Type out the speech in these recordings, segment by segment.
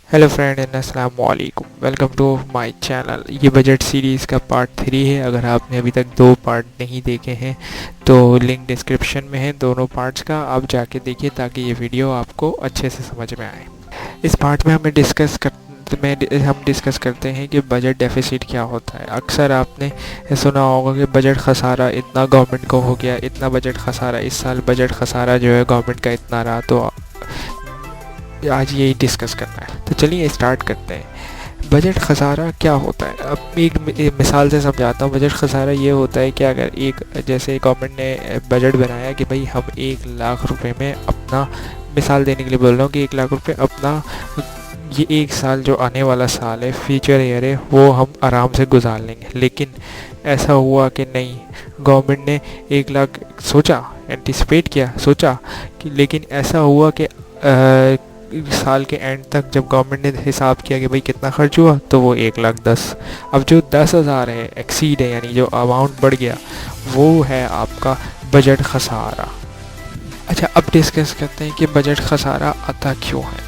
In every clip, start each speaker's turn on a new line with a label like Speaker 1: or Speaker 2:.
Speaker 1: Hello friend अस्सलाम वालेकुम, welcome to my channel. ये बजट सीरीज़ का पार्ट 3 है। अगर आपने अभी तक 2 पार्ट नहीं देखे हैं तो लिंक डिस्क्रिप्शन में है दोनों पार्ट्स का, आप जाके देखिए ताकि ये वीडियो आपको अच्छे से समझ में आए। इस पार्ट में हम डिस्कस करते हैं कि बजट डेफिसिट क्या होता है। अक्सर आपने सुना होगा कि बजट खसारा इतना गवर्नमेंट को हो गया, इतना बजट खसारा, इस साल बजट खसारा जो है गवर्नमेंट का इतना रहा। तो आज यही डिस्कस करना है, तो चलिए स्टार्ट करते हैं। बजट खसारा क्या होता है, अब एक मिसाल से समझाता हूँ। बजट खसारा ये होता है कि अगर जैसे गवर्नमेंट ने बजट बनाया कि भाई हम 1 लाख रुपए में अपना, मिसाल देने के लिए बोल रहा हूँ कि 1 लाख रुपए अपना ये एक साल जो आने वाला साल है, फ्यूचर ईयर है, वो हम आराम से गुजार लेंगे। लेकिन ऐसा हुआ कि नहीं, गवर्नमेंट ने 1 लाख सोचा, एंटिसिपेट किया, सोचा कि, लेकिन ऐसा हुआ कि साल के एंड तक जब गवर्नमेंट ने हिसाब किया कि भाई कितना खर्च हुआ, तो वो 1,10,000। अब जो 10,000 है एक्सीड है, यानी जो अमाउंट बढ़ गया, वो है आपका बजट खसारा। अच्छा, अब डिस्कस करते हैं कि बजट खसारा आता क्यों है।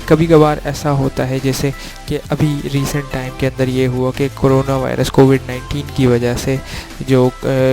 Speaker 1: कभी कभार ऐसा होता है जैसे कि अभी रीसेंट टाइम के अंदर ये हुआ कि कोरोना वायरस कोविड-19 की वजह से जो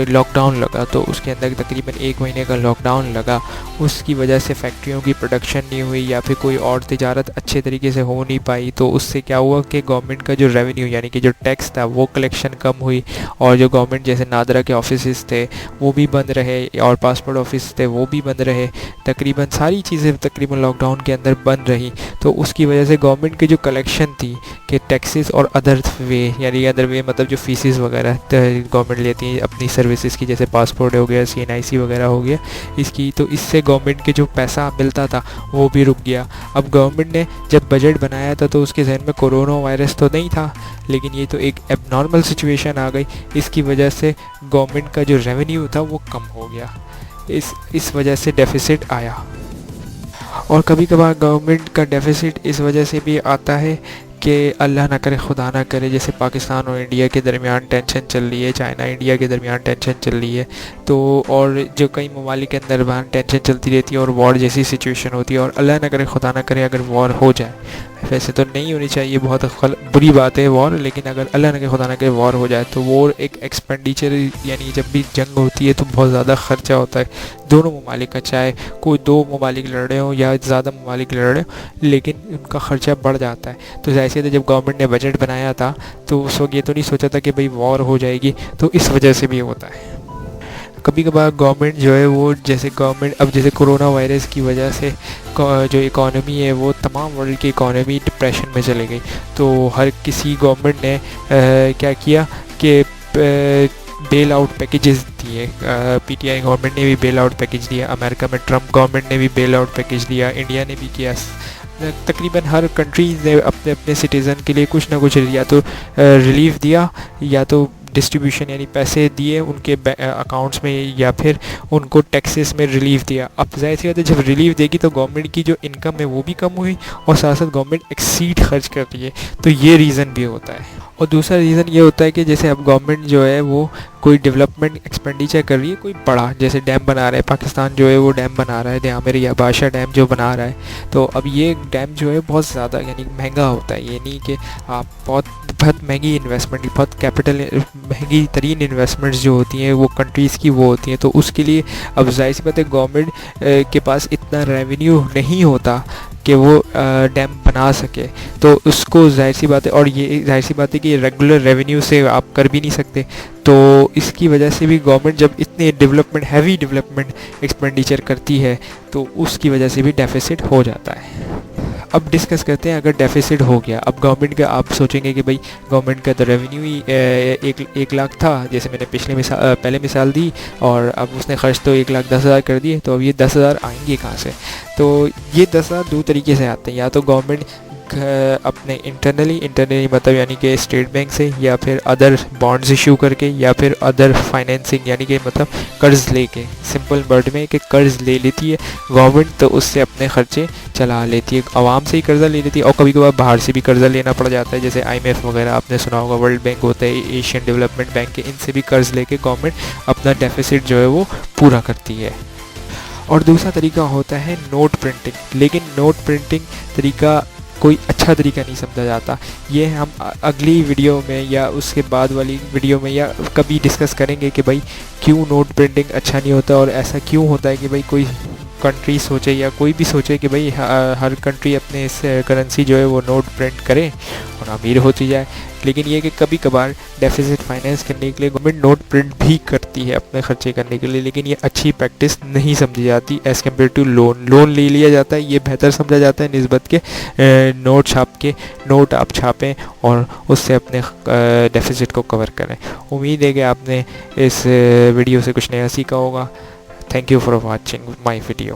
Speaker 1: लॉकडाउन लगा, तो उसके अंदर तकरीबन 1 महीने का लॉकडाउन लगा। उसकी वजह से फैक्ट्रियों की प्रोडक्शन नहीं हुई या फिर कोई और तिजारत अच्छे तरीके से हो नहीं पाई। तो उससे क्या हुआ कि गवर्नमेंट का जो रेवेन्यू यानी कि जो टैक्स था वो कलेक्शन कम हुई, और जो गवर्नमेंट जैसे नादरा के ऑफिस थे वो भी बंद रहे, और पासपोर्ट ऑफिस थे वो भी बंद रहे। तकरीबन सारी चीज़ें तकरीबन लॉकडाउन के अंदर बंद रही। तो उसकी वजह से गवर्नमेंट की जो कलेक्शन थी कि टैक्सेस और अदर वे, यानी अदर वे मतलब जो फीसेस वगैरह गवर्नमेंट लेती है अपनी सर्विसेज की, जैसे पासपोर्ट हो गया, CNIC वगैरह हो गया इसकी, तो इससे गवर्नमेंट के जो पैसा मिलता था वो भी रुक गया। अब गवर्नमेंट ने जब बजट बनाया था तो उसके जहन में कोरोना वायरस तो नहीं था, लेकिन ये तो एक एबनॉर्मल सिचुएशन आ गई। इसकी वजह से गवर्नमेंट का जो रेवेन्यू था वो कम हो गया, इस वजह से डेफिसिट आया। और कभी कभार गवर्नमेंट का डेफिसिट इस वजह से भी आता है कि अल्लाह ना करे, खुदा ना करे, जैसे पाकिस्तान और इंडिया के दरमियान टेंशन चल रही है, चाइना इंडिया के दरमियान टेंशन चल रही है, तो और जो कई ममालिक के अंदर टेंशन चलती रहती है और वॉर जैसी सिचुएशन होती है, और अल्लाह ना करे, खुदा ना करे, अगर वॉर हो जाए, वैसे तो नहीं होनी चाहिए, बहुत बुरी बात है वॉर, लेकिन अगर अल्लाह ना करे, खुदा ना करे, वॉर हो जाए, तो वॉर एक एक्सपेंडिचर, यानी जब भी जंग होती है तो बहुत ज़्यादा ख़र्चा होता है दोनों ममालिक का, चाहे कोई 2 ममालिक लड़ रहे हो या ज़्यादा ममालिक लड़ रहे हो, लेकिन उनका ख़र्चा बढ़ जाता है। तो ऐसे जब गवर्नमेंट ने बजट बनाया था तो उस वक्त ये तो नहीं सोचा था कि भाई वॉर हो जाएगी, तो इस वजह से भी होता है। कभी कभार गवर्नमेंट जो है वो, जैसे गवर्नमेंट अब जैसे कोरोना वायरस की वजह से जो इकॉनमी है वो, तमाम वर्ल्ड की इकॉनमी डिप्रेशन में चली गई। तो हर किसी गवर्नमेंट ने क्या किया कि बेल आउट पैकेजेस दिए। PTI गवर्नमेंट ने भी बेल आउट पैकेज दिया, अमेरिका में ट्रम्प गवर्नमेंट ने भी बेल आउट पैकेज दिया, इंडिया ने भी किया। तकरीबन हर कंट्रीज ने अपने अपने सिटीज़न के लिए कुछ ना कुछ या तो रिलीफ दिया, या तो डिस्ट्रीब्यूशन यानी पैसे दिए उनके अकाउंट्स में, या फिर उनको टैक्सेस में रिलीफ दिया। अब जाहिर सी बात है, जब रिलीफ देगी तो गवर्नमेंट की जो इनकम है वो भी कम हुई, और साथ साथ गवर्नमेंट एक्सीड खर्च कर रही है, तो ये रीज़न भी होता है। और दूसरा रीज़न ये होता है कि जैसे अब गवर्नमेंट जो है वो कोई डेवलपमेंट एक्सपेंडिचर कर रही है, कोई बड़ा, जैसे डैम बना रहा है, पाकिस्तान जो है वो डैम बना रहा है, दयामेर या बादशाह डैम जो बना रहा है। तो अब ये डैम जो है बहुत ज़्यादा यानी महंगा होता है, ये नहीं कि आप बहुत महंगी इन्वेस्टमेंट, बहुत कैपिटल महंगी तरीन इन्वेस्टमेंट्स जो होती हैं वो कंट्रीज़ की वो होती हैं, तो उसके लिए अब जाहिर सी बात है गवर्नमेंट के पास इतना रेवेन्यू नहीं होता कि वो डैम बना सके, तो उसको जाहिर सी बात है, और ये जाहिर सी बात है कि रेगुलर रेवेन्यू से आप कर भी नहीं सकते। तो इसकी वजह से भी गवर्नमेंट जब इतने हैवी डेवलपमेंट एक्सपेंडिचर करती है तो उसकी वजह से भी डेफिसिट हो जाता है। अब डिस्कस करते हैं, अगर डेफिसिट हो गया, अब गवर्नमेंट का आप सोचेंगे कि भाई गवर्नमेंट का तो रेवेन्यू ही 1 लाख था, जैसे मैंने पहले मिसाल दी, और अब उसने खर्च तो 1,10,000 कर दिए, तो अब ये 10,000 आएंगे कहाँ से। तो ये 10,000 दो तरीके से आते हैं, या तो गवर्नमेंट अपने इंटरनली मतलब यानी कि स्टेट बैंक से, या फिर अदर बॉन्ड्स इशू करके, या फिर अदर फाइनेंसिंग यानी कि मतलब कर्ज लेके, सिंपल वर्ड में कि कर्ज ले लेती है गवर्नमेंट, तो उससे अपने खर्चे चला लेती है, आवाम से ही कर्जा ले लेती है, और कभी कभार बाहर से भी कर्जा लेना पड़ जाता है, जैसे IMF वगैरह आपने सुना होगा, वर्ल्ड बैंक होता है, एशियन डेवलपमेंट बैंक के, इनसे भी कर्ज लेके गवर्नमेंट अपना डेफिसिट जो है वो पूरा करती है। और दूसरा तरीका होता है नोट प्रिंटिंग, लेकिन नोट प्रिंटिंग तरीका کوئی اچھا طریقہ نہیں سمجھا جاتا. یہ ہم اگلی ویڈیو میں یا اس کے بعد والی ویڈیو میں یا کبھی ڈسکس کریں گے کہ بھائی کیوں نوٹ پرنٹنگ اچھا نہیں ہوتا, اور ایسا کیوں ہوتا ہے کہ بھائی کوئی کنٹری سوچے یا کوئی بھی سوچے کہ بھئی ہر کنٹری اپنے اس کرنسی جو ہے وہ نوٹ پرنٹ کرے اور امیر ہوتی جائے. لیکن یہ کہ کبھی کبھار ڈیفیسٹ فائنینس کرنے کے لیے گورنمنٹ نوٹ پرنٹ بھی کرتی ہے اپنے خرچے کرنے کے لیے, لیکن یہ اچھی پریکٹس نہیں سمجھی جاتی ایز کمپیئر ٹو لون لے لیا جاتا ہے. یہ بہتر سمجھا جاتا ہے نسبت کے نوٹ چھاپ کے, نوٹ آپ چھاپیں اور اس سے اپنے ڈیفیسٹ کو کور کریں. امید ہے کہ آپ نے اس ویڈیو سے کچھ نیا سیکھا ہوگا. Thank you for watching my video.